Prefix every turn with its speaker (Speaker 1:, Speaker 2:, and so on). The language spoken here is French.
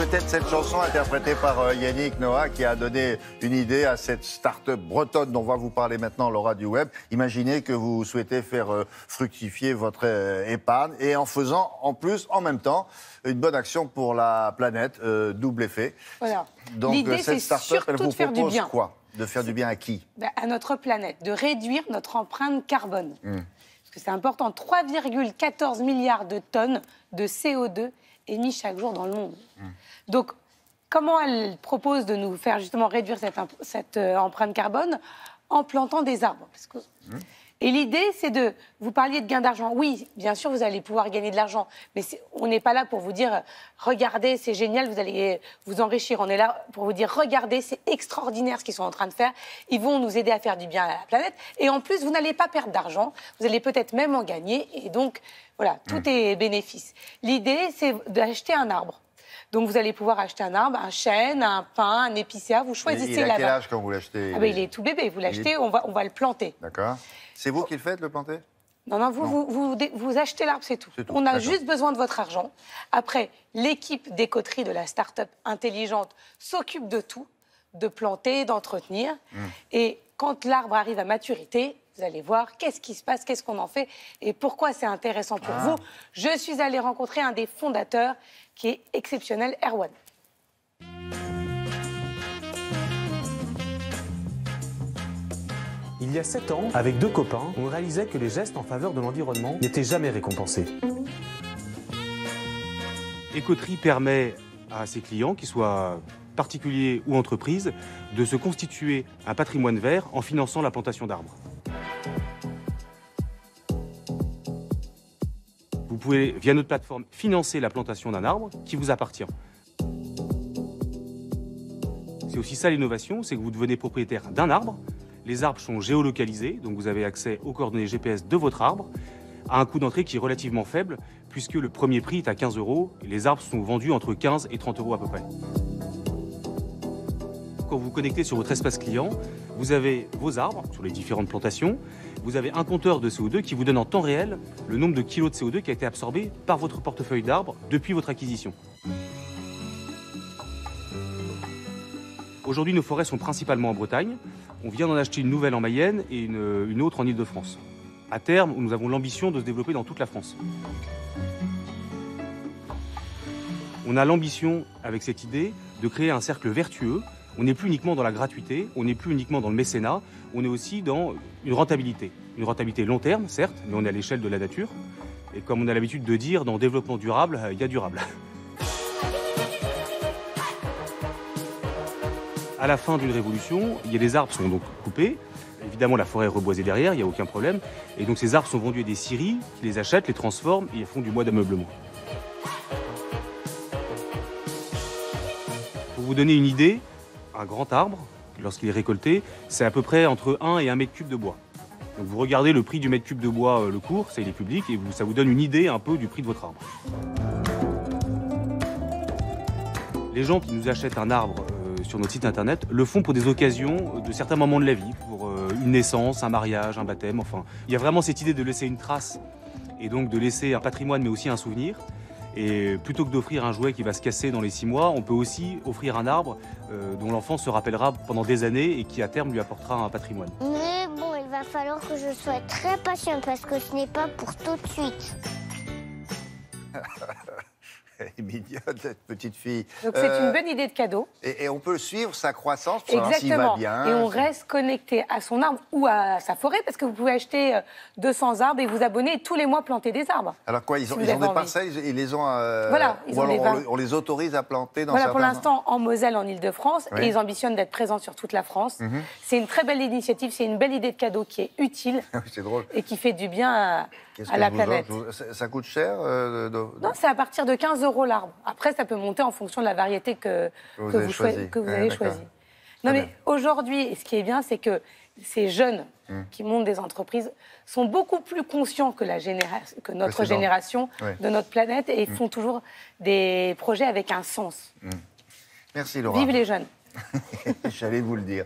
Speaker 1: peut-être cette chanson interprétée par Yannick Noah qui a donné une idée à cette start-up bretonne dont on va vous parler maintenant, Laura du Web. Imaginez que vous souhaitez faire fructifier votre épargne et en faisant en même temps une bonne action pour la planète, double effet.
Speaker 2: Voilà.
Speaker 1: Donc cette start-up, elle vous propose quoi? De faire du bien à qui?
Speaker 2: À notre planète, de réduire notre empreinte carbone. Parce que c'est important, 3,14 milliards de tonnes de CO2 émis chaque jour dans le monde. Donc, comment elle propose de nous faire justement réduire cette empreinte carbone? En plantant des arbres. Parce que... Et l'idée, c'est de... Vous parliez de gain d'argent. Oui, bien sûr, vous allez pouvoir gagner de l'argent. Mais on n'est pas là pour vous dire, regardez, c'est génial, vous allez vous enrichir. On est là pour vous dire, regardez, c'est extraordinaire ce qu'ils sont en train de faire. Ils vont nous aider à faire du bien à la planète. Et en plus, vous n'allez pas perdre d'argent. Vous allez peut-être même en gagner. Et donc, voilà, tout est bénéfice. L'idée, c'est d'acheter un arbre. Donc, vous allez pouvoir acheter un arbre, un chêne, un pin, un épicéa. Vous choisissez
Speaker 1: la. Il a quel âge quand vous l'achetez?
Speaker 2: Il est tout bébé. Vous l'achetez, on va le planter.
Speaker 1: D'accord. C'est vous qui le faites, le planter?
Speaker 2: Non, vous achetez l'arbre, c'est tout. On a juste besoin de votre argent. Après, l'équipe d'écoterie de la start-up intelligente s'occupe de tout, de planter, d'entretenir. Et quand l'arbre arrive à maturité, vous allez voir qu'est-ce qui se passe, qu'est-ce qu'on en fait et pourquoi c'est intéressant pour vous. Je suis allée rencontrer un des fondateurs qui est exceptionnel, Erwan.
Speaker 3: Il y a 7 ans, avec 2 copains, on réalisait que les gestes en faveur de l'environnement n'étaient jamais récompensés. Écoterie permet à ses clients, qu'ils soient particuliers ou entreprises, de se constituer un patrimoine vert en finançant la plantation d'arbres. Vous pouvez, via notre plateforme, financer la plantation d'un arbre qui vous appartient. C'est aussi ça l'innovation, c'est que vous devenez propriétaire d'un arbre. Les arbres sont géolocalisés, donc vous avez accès aux coordonnées GPS de votre arbre, à un coût d'entrée qui est relativement faible, puisque le premier prix est à 15 € et les arbres sont vendus entre 15 et 30 € à peu près. Quand vous vous connectez sur votre espace client, vous avez vos arbres sur les différentes plantations, vous avez un compteur de CO2 qui vous donne en temps réel le nombre de kilos de CO2 qui a été absorbé par votre portefeuille d'arbres depuis votre acquisition. Aujourd'hui, nos forêts sont principalement en Bretagne. On vient d'en acheter une nouvelle en Mayenne et une autre en Île-de-France. À terme, nous avons l'ambition de se développer dans toute la France. On a l'ambition, avec cette idée, de créer un cercle vertueux. On n'est plus uniquement dans la gratuité, on n'est plus uniquement dans le mécénat, on est aussi dans une rentabilité. Une rentabilité long terme, certes, mais on est à l'échelle de la nature. Et comme on a l'habitude de dire, dans le développement durable, il y a durable. À la fin d'une révolution, les arbres sont donc coupés. Évidemment, la forêt est reboisée derrière, il n'y a aucun problème. Et donc ces arbres sont vendus à des scieries qui les achètent, les transforment et font du bois d'ameublement. Pour vous donner une idée, un grand arbre, lorsqu'il est récolté, c'est à peu près entre 1 et 1 mètre cube de bois. Donc vous regardez le prix du mètre cube de bois, le cours, ça il est public, et ça vous donne une idée un peu du prix de votre arbre. Les gens qui nous achètent un arbre sur notre site internet le font pour des occasions de certains moments de la vie, pour une naissance, un mariage, un baptême, enfin. Il y a vraiment cette idée de laisser une trace et donc de laisser un patrimoine mais aussi un souvenir. Et plutôt que d'offrir un jouet qui va se casser dans les 6 mois, on peut aussi offrir un arbre dont l'enfant se rappellera pendant des années et qui à terme lui apportera un patrimoine.
Speaker 4: Mais bon, il va falloir que je sois très patiente parce que ce n'est pas pour tout de suite.
Speaker 1: Elle est mignonne, cette petite fille.
Speaker 2: Donc c'est une bonne idée de cadeau.
Speaker 1: Et on peut suivre sa croissance pour savoir s'il va bien.
Speaker 2: Et on reste connecté à son arbre ou à sa forêt parce que vous pouvez acheter 200 arbres et vous abonner et tous les mois planter des arbres.
Speaker 1: Alors quoi, ils ont des parcelles, ils les ont...
Speaker 2: Voilà,
Speaker 1: on les autorise à planter dans
Speaker 2: certains...
Speaker 1: Voilà,
Speaker 2: pour l'instant en Moselle, en Île-de-France, et ils ambitionnent d'être présents sur toute la France. C'est une très belle initiative, c'est une belle idée de cadeau qui est utile
Speaker 1: c'est drôle.
Speaker 2: Et qui fait du bien à la planète.
Speaker 1: Ça coûte cher
Speaker 2: Non, c'est à partir de 15 € l'arbre. Après, ça peut monter en fonction de la variété que vous avez choisie. Non, mais aujourd'hui, ce qui est bien, c'est que ces jeunes qui montent des entreprises sont beaucoup plus conscients que notre génération de notre planète et font toujours des projets avec un sens.
Speaker 1: Merci Laura.
Speaker 2: Vive les jeunes.
Speaker 1: J'allais vous le dire.